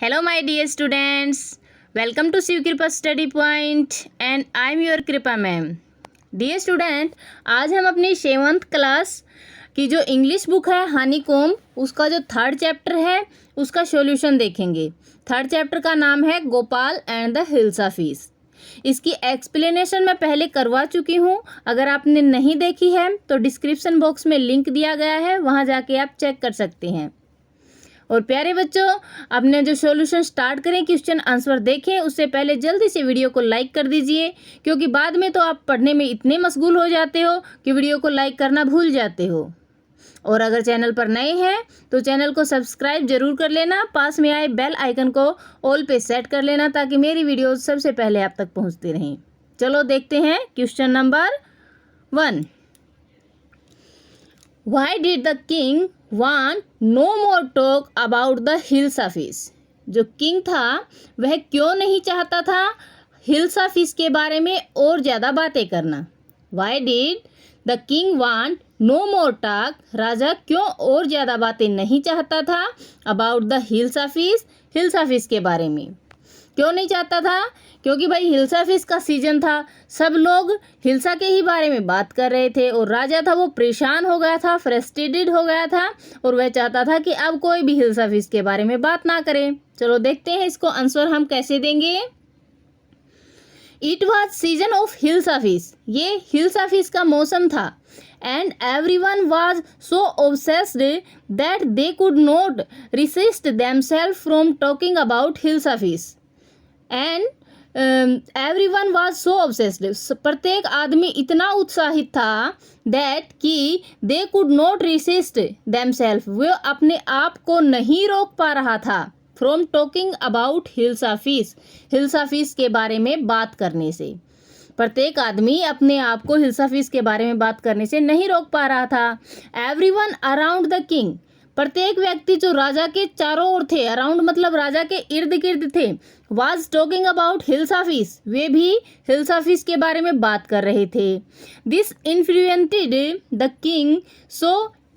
Hello, my dear students. Welcome to Shiv Kripa Study Point and I am your Kripa ma'am. Dear student, आज हम अपनी 7th class की जो English book है honeycomb, उसका जो 3rd चैप्टर है उसका सॉल्यूशन देखेंगे. 3rd चैप्टर का नाम है Gopal and the hilsa fish. इसकी एक्सप्लेनेशन मैं पहले करवा चुकी हूँ. अगर आपने नहीं देखी है तो डिस्क्रिप्शन बॉक्स में लिंक दिया गया है, वहाँ जाके आप चेक कर सकते हैं. और प्यारे बच्चों, अपने जो सॉल्यूशन स्टार्ट करें, क्वेश्चन आंसर देखें, उससे पहले जल्दी से वीडियो को लाइक कर दीजिए, क्योंकि बाद में तो आप पढ़ने में इतने मशगूल हो जाते हो कि वीडियो को लाइक करना भूल जाते हो. और अगर चैनल पर नए हैं तो चैनल को सब्सक्राइब जरूर कर लेना. पास में आए बेल आइकन को ऑल पे सेट कर लेना ताकि मेरी वीडियो सबसे पहले आप तक पहुँचती रहें. चलो देखते हैं question number 1. Why did the king want no more talk about the hilsa fish? जो किंग था वह क्यों नहीं चाहता था हिल्सा फिश के बारे में और ज़्यादा बातें करना. Why did the king want no more talk? राजा क्यों और ज़्यादा बातें नहीं चाहता था about the हिल्सा फिश के बारे में. क्यों नहीं चाहता था? क्योंकि भाई हिल्सा फिश का सीजन था, सब लोग हिल्सा के ही बारे में बात कर रहे थे और राजा था वो परेशान हो गया था, फ्रस्ट्रेटेड हो गया था और वह चाहता था कि अब कोई भी हिल्सा फिश के बारे में बात ना करे. चलो देखते हैं इसको आंसर हम कैसे देंगे. It was season of hilsa fish. ये हिल्सा फिश का मौसम था. And everyone was so obsessed that they could not resist themselves from talking about hilsa fish. And everyone was so obsessed. प्रत्येक आदमी इतना उत्साहित था दैट कि they could not resist themselves, वो अपने आप को नहीं रोक पा रहा था from talking about hilsa fish के बारे में बात करने से. प्रत्येक आदमी अपने आप को हिल्सा फिश के बारे में बात करने से नहीं रोक पा रहा था. Everyone around the king. प्रत्येक व्यक्ति जो राजा के चारों ओर थे, अराउंड मतलब राजा के इर्द गिर्द थे, was talking about hilsa fish. वे भी हिल्सा फिश के बारे में बात कर रहे थे. This influenced the king so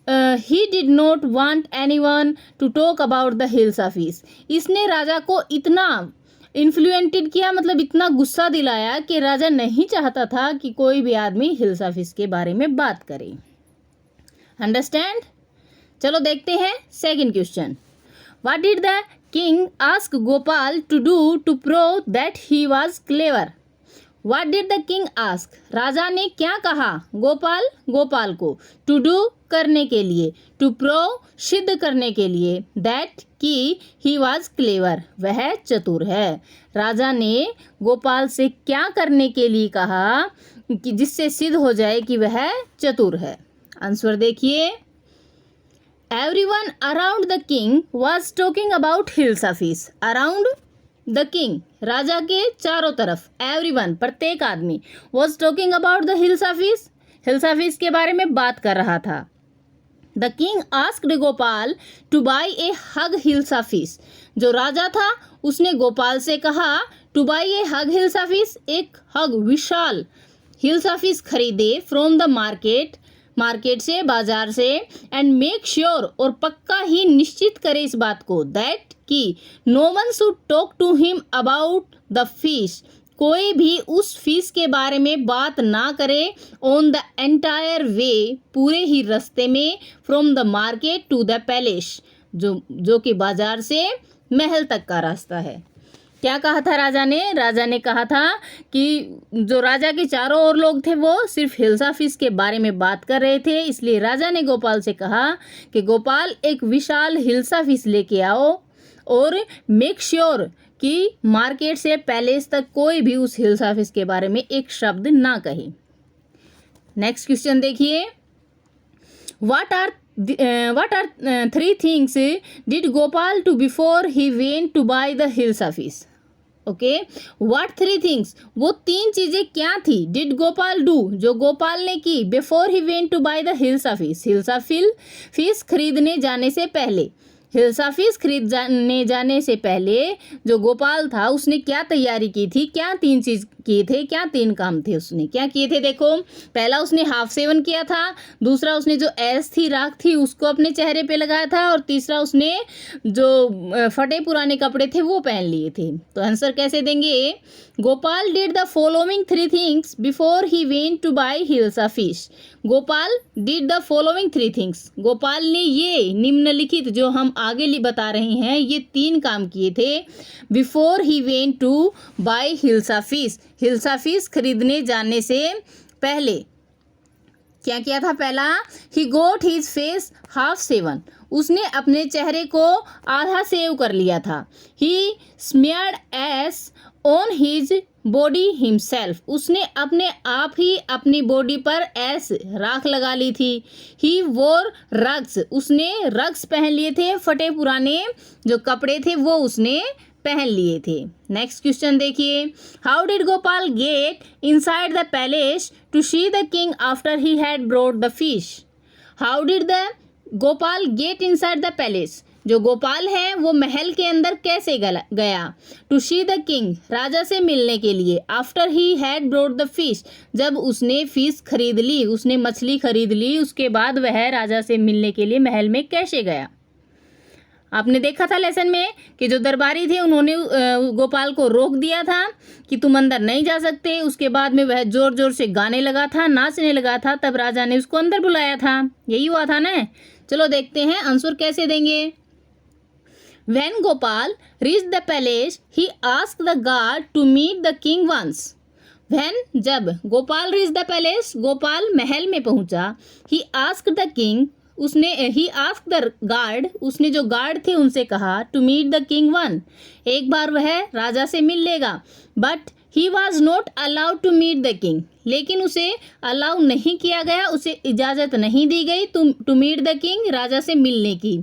he did not want anyone to talk about the hilsa fish. इसने राजा को इतना इन्फ्लुएंटेड किया, मतलब इतना गुस्सा दिलाया कि राजा नहीं चाहता था कि कोई भी आदमी हिल्सा फिश के बारे में बात करे. अंडरस्टैंड. चलो देखते हैं second question. What did the king ask Gopal to do to prove that he was clever. What did the king ask. राजा ने क्या कहा गोपाल को टू डू करने के लिए, टू प्रूव सिद्ध करने के लिए, दैट कि ही वाज क्लेवर, वह चतुर है. राजा ने गोपाल से क्या करने के लिए कहा कि जिससे सिद्ध हो जाए कि वह चतुर है. आंसर देखिए. Everyone around the king was talking about hilsa fish. Around the king, राजा के चारों तरफ, everyone प्रत्येक आदमी, was talking about the hilsa fish के बारे में बात कर रहा था. The king asked Gopal to buy a hug hilsa fish. जो राजा था उसने गोपाल से कहा to buy a hug hilsa fish, एक हग विशाल हिल्सा फिश खरीदे फ्रॉम द मार्केट से, बाजार से, एंड मेक श्योर और पक्का ही निश्चित करे इस बात को, दैट कि no one should talk to him about the fish, कोई भी उस फिश के बारे में बात ना करे, ऑन द एंटायर वे, पूरे ही रास्ते में, from the market to the palace, जो कि बाजार से महल तक का रास्ता है. क्या कहा था राजा ने कहा था कि जो राजा के चारों ओर लोग थे वो सिर्फ हिल्सा फिश के बारे में बात कर रहे थे, इसलिए राजा ने गोपाल से कहा कि गोपाल एक विशाल हिल्सा फिश लेके आओ और मेक श्योर कि मार्केट से पैलेस तक कोई भी उस हिल्सा फिश के बारे में एक शब्द ना कहे. नेक्स्ट क्वेश्चन देखिए. What are 3 things did Gopal do before he went to buy the hilsa fish? Okay. What 3 things, वो 3 चीजें क्या थी, डिड गोपाल डू, जो गोपाल ने की, before he went to buy the hilsa fish खरीदने जाने से पहले. हिल्सा फिश खरीदने जाने से पहले जो गोपाल था उसने क्या तैयारी की थी, क्या 3 चीज़ किए थे, क्या 3 काम थे उसने, क्या किए थे देखो। पहला उसने हाफ सेवन किया था, दूसरा उसने जो ऐश थी, राख थी, उसको अपने चेहरे पे लगाया था, और तीसरा उसने जो फटे पुराने कपड़े थे वो पहन लिए थे। तो आंसर कैसे देंगे? Gopal did the following 3 things before he went to buy hilsa fish. Gopal did the following 3 things, Gopal ने ये निम्नलिखित जो हम आगे बता रहे हैं ये 3 काम किए थे before he went to buy hilsa fish, hilsa fish खरीदने जाने से पहले। क्या किया था? पहला, he got his face half shaven, उसने अपने चेहरे को आधा सेव कर लिया था। He smeared ash on his body himself, उसने अपने आप ही अपनी बॉडी पर ऐस राख लगा ली थी। ही वोर रग्स, उसने रग्स पहन लिए थे, फटे पुराने जो कपड़े थे वो उसने पहन लिए थे। नेक्स्ट क्वेश्चन देखिए, how did Gopal get inside the palace to see the king after he had brought the fish. How did the Gopal get inside the palace, जो गोपाल है वो महल के अंदर कैसे गया? टू सी द किंग, राजा से मिलने के लिए। After he had brought the fish, जब उसने फिश खरीद ली, उसने मछली खरीद ली, उसके बाद वह राजा से मिलने के लिए महल में कैसे गया? आपने देखा था लेसन में कि जो दरबारी थे उन्होंने गोपाल को रोक दिया था कि तुम अंदर नहीं जा सकते। उसके बाद में वह जोर जोर से गाने लगा था, नाचने लगा था, तब राजा ने उसको अंदर बुलाया था। यही हुआ था ना। चलो देखते हैं आंसर कैसे देंगे। When Gopal reached the palace, he asked the guard to meet the king once. When, जब Gopal reached the palace, Gopal महल में पहुंचा, he asked the king, he asked the guard, उसने जो गार्ड थे उनसे कहा to meet the king one, एक बार वह राजा से मिल लेगा। But he was not allowed to meet the king, लेकिन उसे अलाउ नहीं किया गया, उसे इजाज़त नहीं दी गई to meet the king, राजा से मिलने की।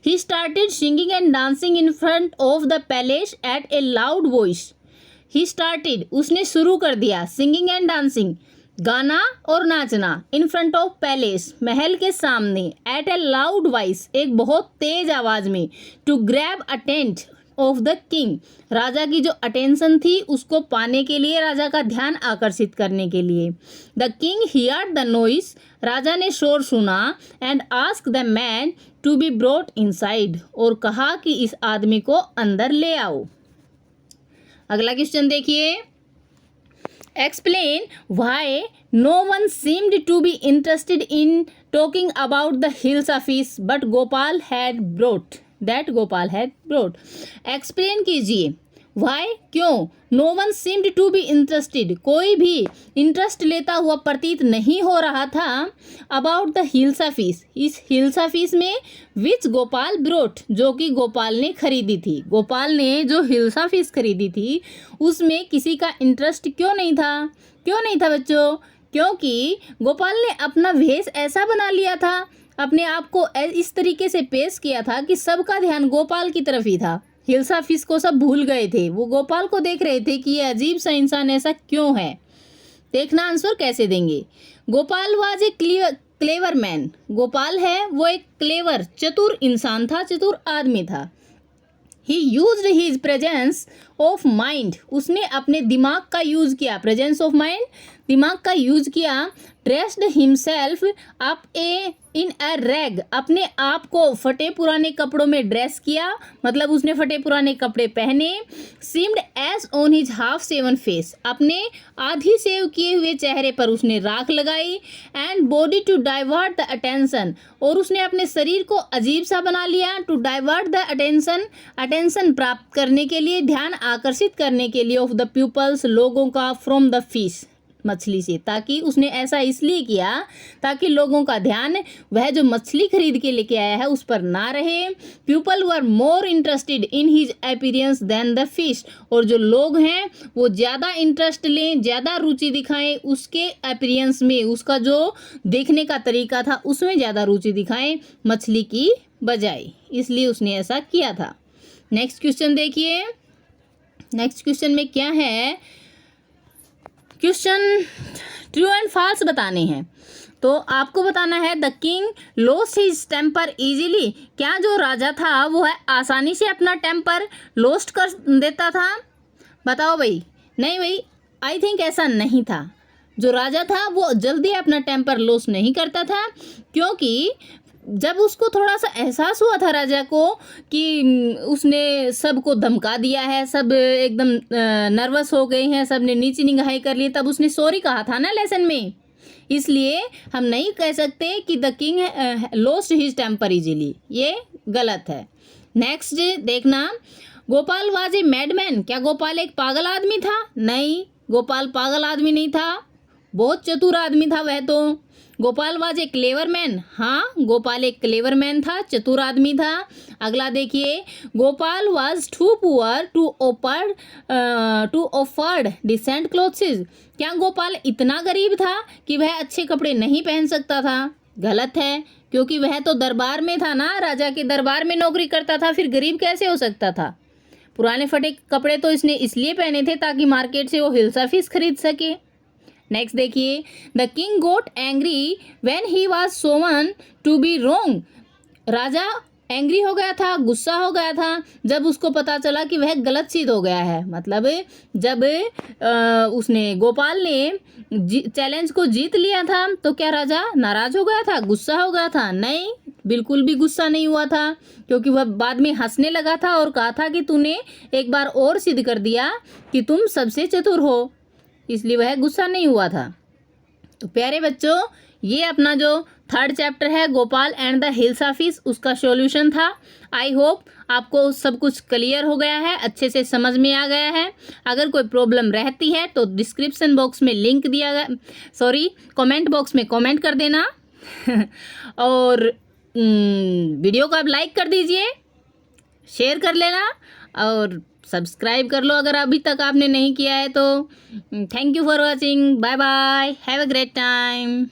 He started singing and dancing in front of the palace at a loud voice. He started, उसने शुरू कर दिया, singing and dancing, गाना और नाचना, in front of palace, महल के सामने, at a loud voice, एक बहुत तेज आवाज में, to grab attention of the king, राजा की जो अटेंशन थी उसको पाने के लिए, राजा का ध्यान आकर्षित करने के लिए। The king heard the noise, राजा ने शोर सुना, and ask the man to be brought inside, और कहा कि इस आदमी को अंदर ले आओ। अगला क्वेश्चन देखिए, explain why no one seemed to be interested in talking about the hilsa fish but Gopal had brought, that Gopal had brought. Explain कीजिए, वाई, क्यों, no one seemed to be interested, कोई भी इंटरेस्ट लेता हुआ प्रतीत नहीं हो रहा था, अबाउट द हिल्सा फिश, इस हिल्सा फिश में, विच गोपाल ब्रोट, जो कि गोपाल ने खरीदी थी। गोपाल ने जो हिल्सा फिश खरीदी थी उसमें किसी का इंटरेस्ट क्यों नहीं था? क्यों नहीं था बच्चों? क्योंकि गोपाल ने अपना भेष ऐसा बना लिया था, अपने आप को इस तरीके से पेश किया था कि सबका ध्यान गोपाल की तरफ ही था। हिल्सा फिश को सब भूल गए थे, वो गोपाल को देख रहे थे कि ये अजीब सा इंसान ऐसा क्यों है। देखना आंसर कैसे देंगे। Gopal was a clever man, Gopal है वो एक क्लेवर, चतुर इंसान था, चतुर आदमी था। ही used his presence of mind, उसने अपने दिमाग का यूज किया, प्रेजेंस ऑफ माइंड, दिमाग का यूज किया। Dressed himself up in a rag, अपने आप को फटे पुराने कपड़ों में ड्रेस किया, मतलब उसने फटे पुराने कपड़े पहने। Seemed as on his half shaven face, अपने आधी सेव किए हुए चेहरे पर उसने राख लगाई। And body to divert the attention, और उसने अपने शरीर को अजीब सा बना लिया। To divert the attention, attention प्राप्त करने के लिए, ध्यान आकर्षित करने के लिए, ऑफ द पीपल्स, लोगों का, फ्रॉम द फिश, मछली से। ताकि उसने ऐसा इसलिए किया ताकि लोगों का ध्यान वह जो मछली खरीद के लेके आया है उस पर ना रहे। People were more interested in his appearance than the fish, और जो लोग हैं वो ज़्यादा इंटरेस्ट लें, ज़्यादा रुचि दिखाएं उसके अपीयरेंस में, उसका जो देखने का तरीका था उसमें ज़्यादा रुचि दिखाएं मछली की बजाय, इसलिए उसने ऐसा किया था। नेक्स्ट क्वेश्चन देखिए, नेक्स्ट क्वेश्चन में क्या है, क्वेश्चन ट्रू एंड फॉल्स बताने हैं। तो आपको बताना है the king lost his temper easily. क्या जो राजा था वो है आसानी से अपना टेम्पर लॉस्ट कर देता था? बताओ भाई। नहीं भाई, आई थिंक ऐसा नहीं था। जो राजा था वो जल्दी अपना टेम्पर लॉस नहीं करता था, क्योंकि जब उसको थोड़ा सा एहसास हुआ था राजा को कि उसने सबको धमका दिया है, सब एकदम नर्वस हो गए हैं, सब ने नीची निगाही कर ली, तब उसने सॉरी कहा था ना लेसन में। इसलिए हम नहीं कह सकते कि the king lost his temper easily, ये गलत है। नेक्स्ट देखना, गोपाल वाज ए मैडमैन। क्या गोपाल एक पागल आदमी था? नहीं, गोपाल पागल आदमी नहीं था, बहुत चतुर आदमी था वह तो। Gopal was a clever man. हाँ, गोपाल एक क्लेवर मैन था, चतुर आदमी था। अगला देखिए, Gopal was too poor to afford decent clothes. क्या गोपाल इतना गरीब था कि वह अच्छे कपड़े नहीं पहन सकता था? गलत है, क्योंकि वह तो दरबार में था ना, राजा के दरबार में नौकरी करता था, फिर गरीब कैसे हो सकता था? पुराने फटे कपड़े तो इसने इसलिए पहने थे ताकि मार्केट से वो हिल्सा फिश खरीद सके। नेक्स्ट देखिए, the king got angry when he was shown to be wrong. राजा एंग्री हो गया था, गुस्सा हो गया था, जब उसको पता चला कि वह गलत सिद्ध हो गया है। मतलब जब उसने गोपाल ने चैलेंज को जीत लिया था, तो क्या राजा नाराज हो गया था, गुस्सा हो गया था? नहीं, बिल्कुल भी गुस्सा नहीं हुआ था, क्योंकि वह बाद में हंसने लगा था और कहा था कि तूने एक बार और सिद्ध कर दिया कि तुम सबसे चतुर हो, इसलिए वह गुस्सा नहीं हुआ था। तो प्यारे बच्चों, ये अपना जो थर्ड चैप्टर है Gopal and the hilsa fish, उसका सॉल्यूशन था। आई होप आपको सब कुछ क्लियर हो गया है, अच्छे से समझ में आ गया है। अगर कोई प्रॉब्लम रहती है तो डिस्क्रिप्शन बॉक्स में लिंक दिया गया, कमेंट बॉक्स में कमेंट कर देना और वीडियो को आप लाइक कर दीजिए, शेयर कर लेना और सब्सक्राइब कर लो अगर अभी तक आपने नहीं किया है तो। Thank you for watching, bye bye, have a great time.